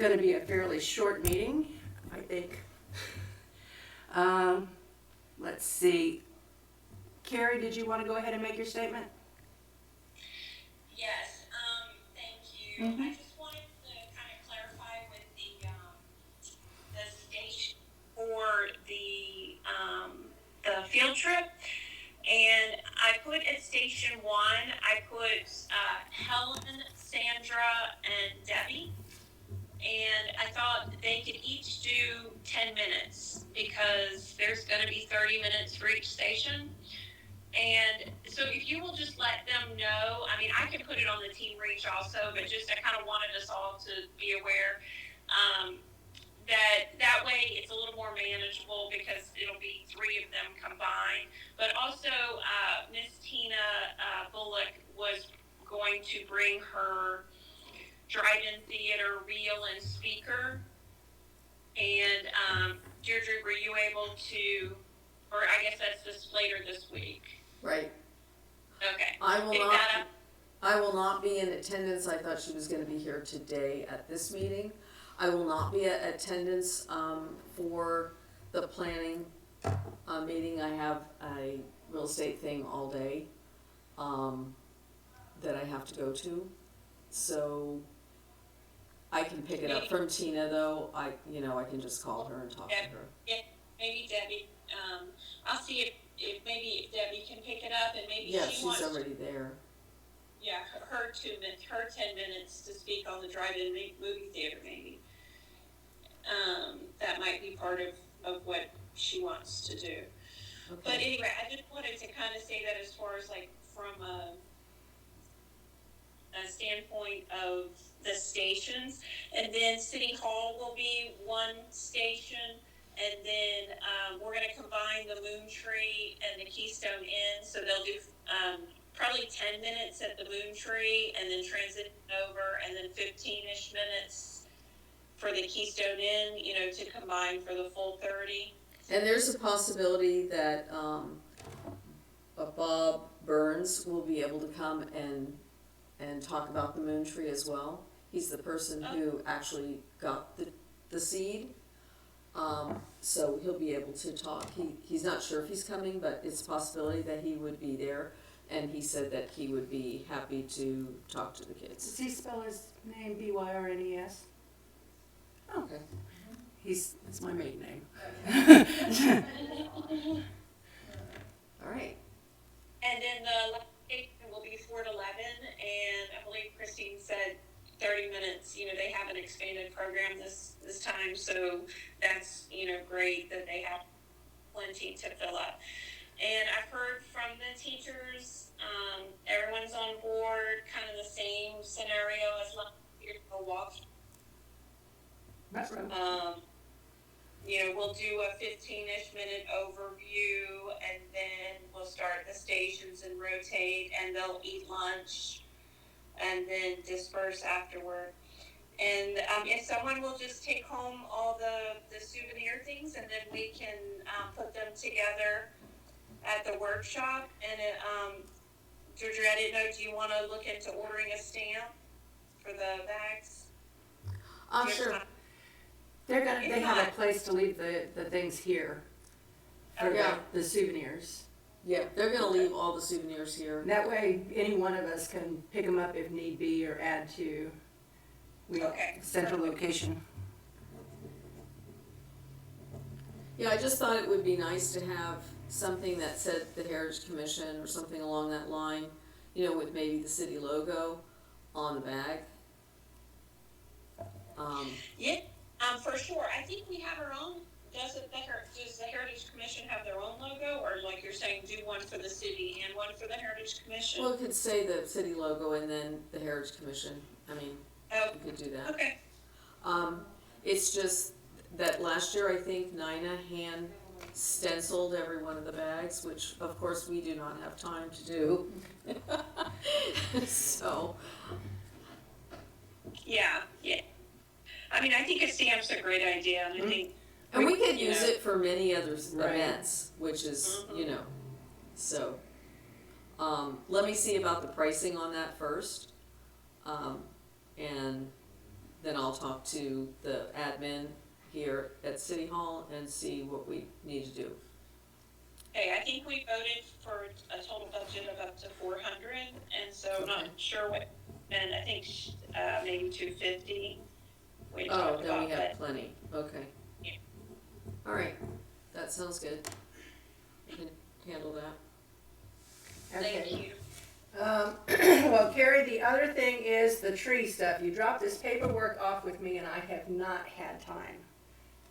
going to be a fairly short meeting, I think. Let's see. Carrie, did you want to go ahead and make your statement? Yes, thank you. Mhm. I just wanted to kind of clarify with the station for the field trip. And I put at station 1, I put Helen, Sandra, and Debbie. And I thought they could each do 10 minutes because there's going to be 30 minutes for each station. And so if you will just let them know, I mean, I can put it on the team reach also, but just I kind of wanted us all to be aware that way it's a little more manageable because it'll be 3 of them combined. But also, Miss Tina Bullock was going to bring her drive-in theater reel and speaker. And Deirdre, were you able to, or I guess that's this later this week? Right. Okay. I will not be in attendance. I thought she was going to be here today at this meeting. I will not be at attendance for the planning meeting. I have a real estate thing all day that I have to go to. So I can pick it up from Tina, though. I can just call her and talk to her. Yeah, maybe Debbie. I'll see if maybe Debbie can pick it up, and maybe she's already there. Yeah, her 2 minutes, her 10 minutes to speak on the drive-in movie theater, maybe. That might be part of what she wants to do. Okay. But anyway, I just wanted to kind of say that as far as like from a standpoint of the stations, and then City Hall will be one station, and then we're going to combine the Moon Tree and the Keystone Inn, so they'll do probably 10 minutes at the Moon Tree, and then transition over, and then 15-ish minutes for the Keystone Inn, to combine for the full 30. And there's a possibility that Bob Burns will be able to come and talk about the Moon Tree as well. He's the person who actually got the seed. So he'll be able to talk. He's not sure if he's coming, but it's a possibility that he would be there. And he said that he would be happy to talk to the kids. Does he spell his name Byrnes? Oh, okay. It's my maiden name. All right. And then the last station will be 4 to 11, and I believe Christine said 30 minutes. They have an expanded program this time, so that's great that they have plenty to fill up. And I've heard from the teachers, everyone's on board, kind of the same scenario as last year, a walk. That's right. We'll do a 15-ish minute overview, and then we'll start the stations and rotate, and they'll eat lunch, and then disperse afterward. And if someone will just take home all the souvenir things, and then we can put them together at the workshop. And Deirdre, I didn't know, do you want to look into ordering a stamp for the bags? Sure. They have a place to leave the things here for the souvenirs. Yeah, they're going to leave all the souvenirs here. That way, any one of us can pick them up if need be, or add to central location. Yeah, I just thought it would be nice to have something that said the Heritage Commission or something along that line, with maybe the city logo on the bag. For sure. I think we have our own. Does the Heritage Commission have their own logo, or like you're saying, do one for the city and one for the Heritage Commission? Well, it could say the city logo and then the Heritage Commission. I mean, you could do that. Okay. It's just that last year I think Nina hand stenciled every one of the bags, which of course we do not have time to do. So. Yeah. I mean, I think a stamp's a great idea, and I think. And we could use it for many other events, which is, so. Let me see about the pricing on that first. And then I'll talk to the admin here at City Hall and see what we need to do. Okay, I think we voted for a total budget of up to 400, and so I'm not sure what, and I think, maybe 250. We Oh, talked then about, we have but, plenty, okay. Yeah. All right, that sounds good. We can handle that. thank Okay. you. Well, Carrie, the other thing is the tree stuff. You dropped this paperwork off with me and I have not had time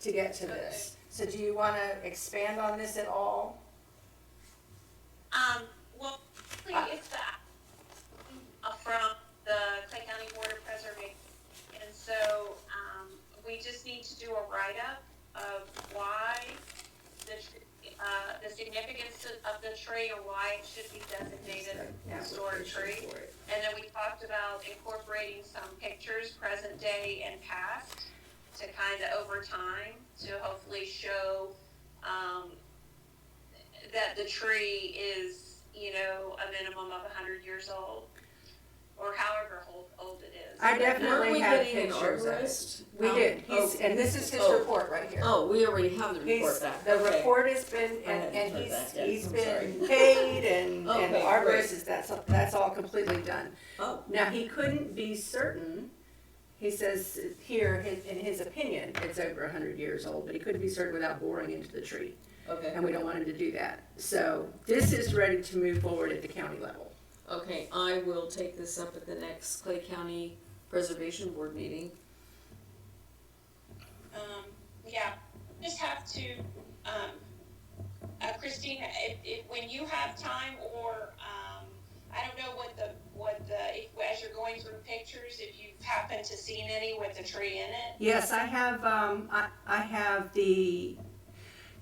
to get to this. So do you want to expand on this at all? Well, basically, it's from the Clay County Board of Preservation, and so, we just need to do a write-up of why the significance of the tree or why it should be designated a historic tree. And then we talked about incorporating some pictures, present day and past, to kind of over time, to hopefully show, that the tree is, a minimum of 100 years old, or however old it is. I Weren't definitely we have getting an pictures of it. arborist? We did. Oh, And this is his oh. report right here. Oh, we already have the report back. The Okay. report has been, I hadn't and heard that yet. he's I'm been sorry. paid and the Okay, arborist great. is, that's all completely done. Oh, Now, he couldn't be certain, he says here, in his opinion, it's over 100 years old, but he couldn't be certain without boring into the tree. okay. And we don't want him to do that. So this is ready to move forward at the county level. Okay, I will take this up at the next Clay County Preservation Board meeting. Yeah, just have to, Christina, if when you have time, or, I don't know if, as you're going through pictures, if you've happened to seen any with the tree in it. Yes, I have, I have the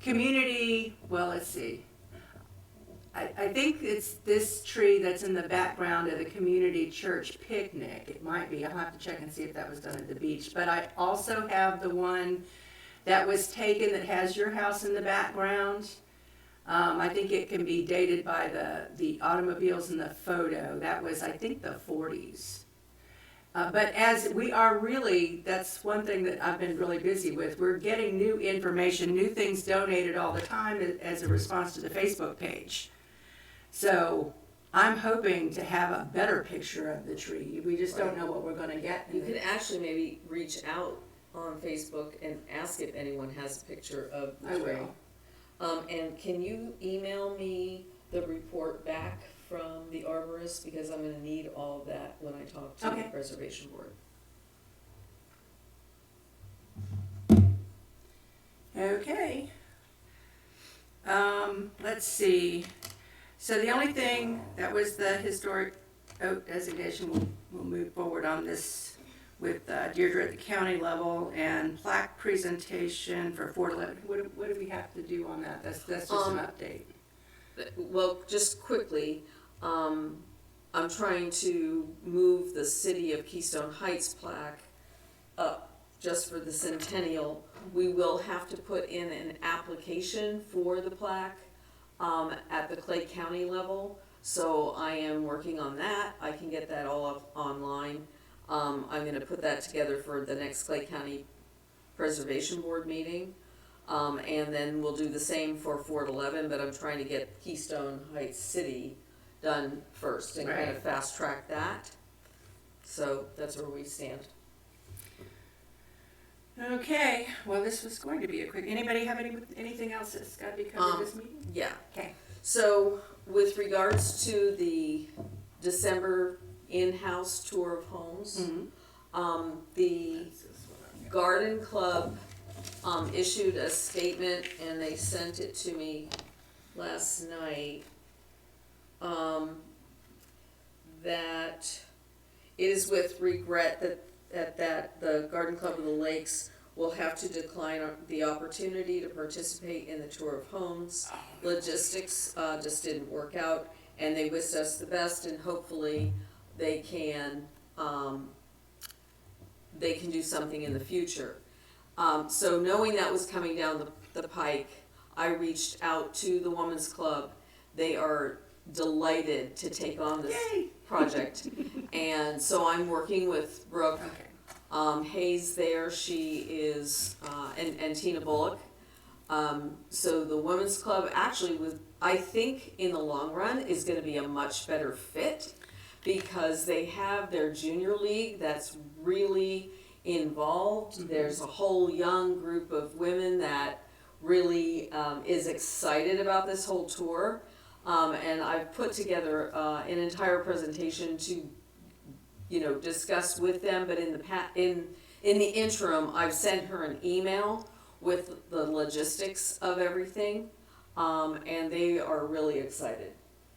community, well, let's see. I think it's this tree that's in the background of the community church picnic. It might be, I'll have to check and see if that was done at the beach. But I also have the one that was taken that has your house in the background. I think it can be dated by the automobiles in the photo. That was, I think, the 40s. But as we are really, that's one thing that I've been really busy with. We're getting new information, new things donated all the time as a response to the Facebook page. So I'm hoping to have a better picture of the tree. We just don't know what we're gonna get. You could actually maybe reach out on Facebook and ask if anyone has a picture of the I tree. will. And can you email me the report back from the arborist, because I'm gonna need all of that when I talk to the Okay. Preservation Board. Okay. Let's see. So the only thing, that was the historic oak designation. We'll move forward on this with Deirdre at the county level, and plaque presentation for 411. What do we have to do on that? That's just an update. Well, just quickly, I'm trying to move the City of Keystone Heights plaque up just for the centennial. We will have to put in an application for the plaque at the Clay County level, so I am working on that. I can get that all up online. I'm gonna put that together for the next Clay County Preservation Board meeting. And then we'll do the same for Fort 11, but I'm trying to get Keystone Heights City done first and kind of Right. fast track that. So that's where we stand. Okay, well, this was going to be a quick, anybody have anything else that's got to be covered this meeting? Yeah. Okay. So with regards to the December in-house tour of homes, the Garden Club issued a statement, and they sent it to me last night, that it is with regret that the Garden Club of the Lakes will have to decline the opportunity to participate in the tour of homes. Logistics just didn't work out, and they wished us the best, and hopefully they can do something in the future. So knowing that was coming down the pike, I reached out to the Women's Club. They are delighted to take on this Yay. project. And so I'm working with Brooke Okay. Hayes there, she is, and Tina Bullock. So the women's club actually I think in the long run is gonna be a much better fit because they have their junior league that's really involved. There's a whole young group of women that really is excited about this whole tour. And I've put together an entire presentation to, discuss with them, but in the interim, I've sent her an email with the logistics of everything, and they are really excited.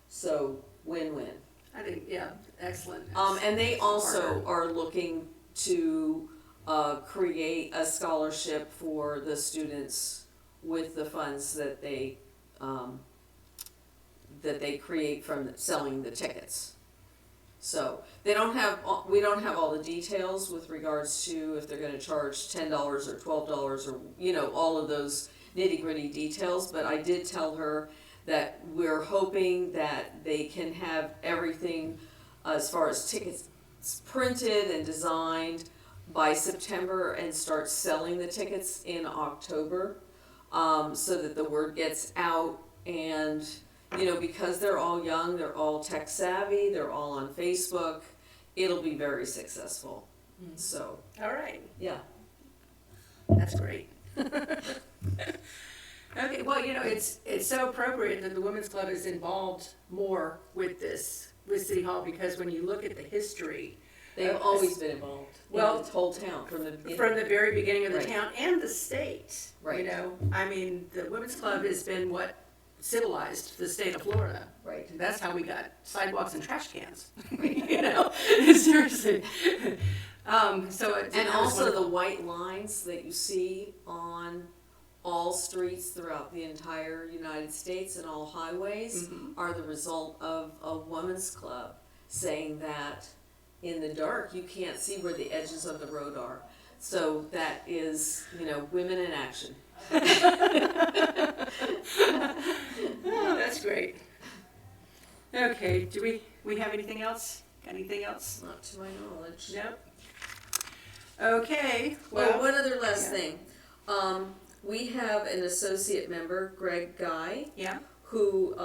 So win-win. I think, yeah, excellent. And they also are looking to create a scholarship for the students with the funds that they create from selling the tickets. So we don't have all the details with regards to if they're going to charge $10 or $12 or all of those nitty-gritty details, but I did tell her that we're hoping that they can have everything as far as tickets printed and designed by September and start selling the tickets in October, so that the word gets out. And because they're all young, they're all tech savvy, they're all on Facebook, it'll be very successful. So All right, yeah. that's great. Okay, well, it's so appropriate that the Women's Club is involved more with this, with City Hall, because when you look at the history, They've always been involved Well, in the whole town from the beginning. from the very beginning of the Right. town and the state, Right. I mean, the Women's Club has been what civilized the state of Florida. Right. That's how we got sidewalks and trash cans, seriously. So it's. And also the white lines that you see on all streets throughout the entire United States and all highways are the result of a women's club saying that in the dark you can't see where the edges of the road are. So that is, women in action. Oh, that's great. Okay, do we have anything else? Anything else? Not to my knowledge. Nope. Okay, Well, well, one other last yeah. thing. We have an associate member, Greg Guy, yeah, who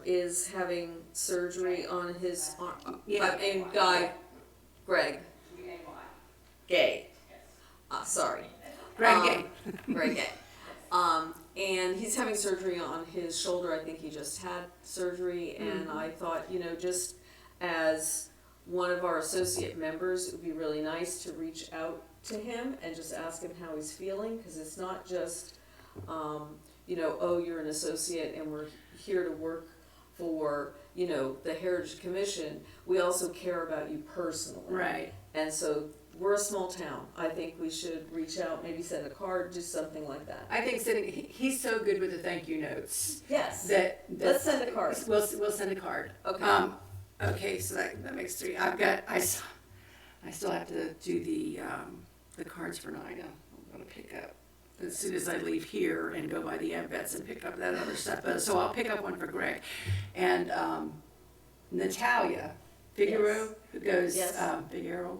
is having surgery on his arm. Yeah. Greg. Gay. Sorry. Greg Gay. Greg Gay. And he's having surgery on his shoulder. I think he just had surgery, and I thought, just as one of our associate members, it would be really nice to reach out to him and just ask him how he's feeling, because it's not just, oh, you're an associate and we're here to work for, the Heritage Commission. We also care about you personally. right. And so we're a small town. I think we should reach out, maybe send a card, do something like that. I think he's so good with the thank you notes Yes. that. Let's send a card. We'll send a card. Okay. Okay, so that makes three. I still have to do the cards for Nina. I'm gonna pick up as soon as I leave here and go by the AMVETS and pick up that other stuff. But so I'll pick up one for Greg and Natalia Figueroa, who goes Yes. Figueroa.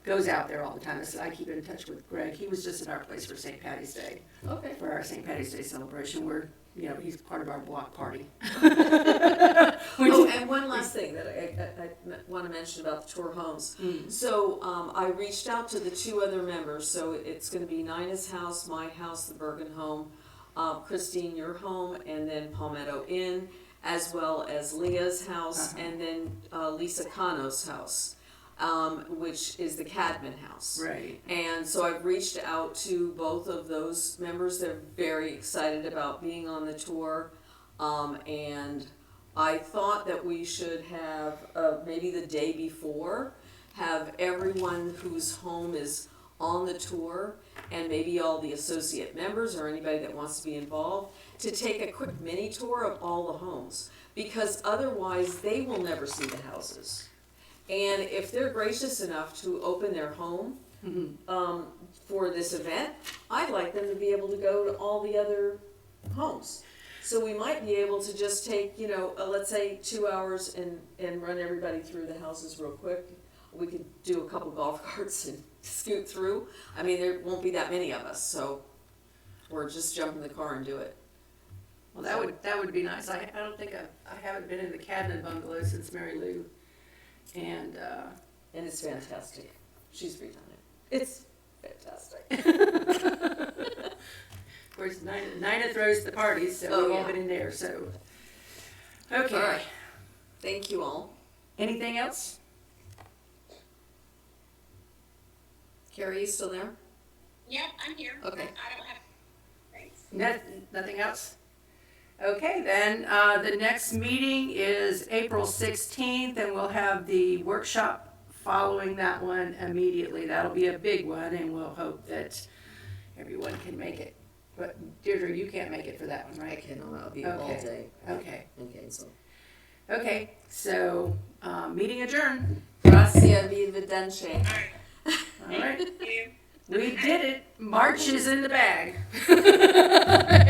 Goes out there all the time. So I keep in touch with Greg. He was just at our place for St. Patty's Day, Okay. for our St. Patty's Day celebration. Where he's part of our block party. Oh, and one last thing that I want to mention about the tour homes. So I reached out to the two other members. So it's going to be Nina's house, my house, the Bergen home, Christine, your home, and then Palmetto Inn, as well as Leah's house, and then Lisa Cano's house, which is the Cadman house. Right. And so I've reached out to both of those members. They're very excited about being on the tour. And I thought that we should have, maybe the day before, have everyone whose home is on the tour, and maybe all the associate members or anybody that wants to be involved, to take a quick mini tour of all the homes. Because otherwise they will never see the houses. And if they're gracious enough to open their home for this event, I'd like them to be able to go to all the other homes. So we might be able to just take, let's say 2 hours and run everybody through the houses real quick. We could do a couple golf carts and scoot through. I mean, there won't be that many of us, so, or just jump in the car and do it. Well, that would be nice. I don't think I haven't been in the Cadnan bungalow since Mary Lou, and And it's fantastic. She's redone it. It's fantastic. of course Nina throws the parties, so Oh, we've all yeah. been in there. So okay. All right. Thank you all. Anything else? Carrie, you still there? Yep, I'm here. Okay. I don't have, thanks. Nothing else? Okay, then the next meeting is April 16th, and we'll have the workshop following that one immediately. That'll be a big one, and we'll hope that everyone can make it. But Deirdre, you can't make it for that one, I right? cannot. I'll be all Okay. day. Okay. Okay, so. Okay, so meeting adjourned. Grazie, arrivederci. All right. All right, Thank you. we did it. March is in the bag.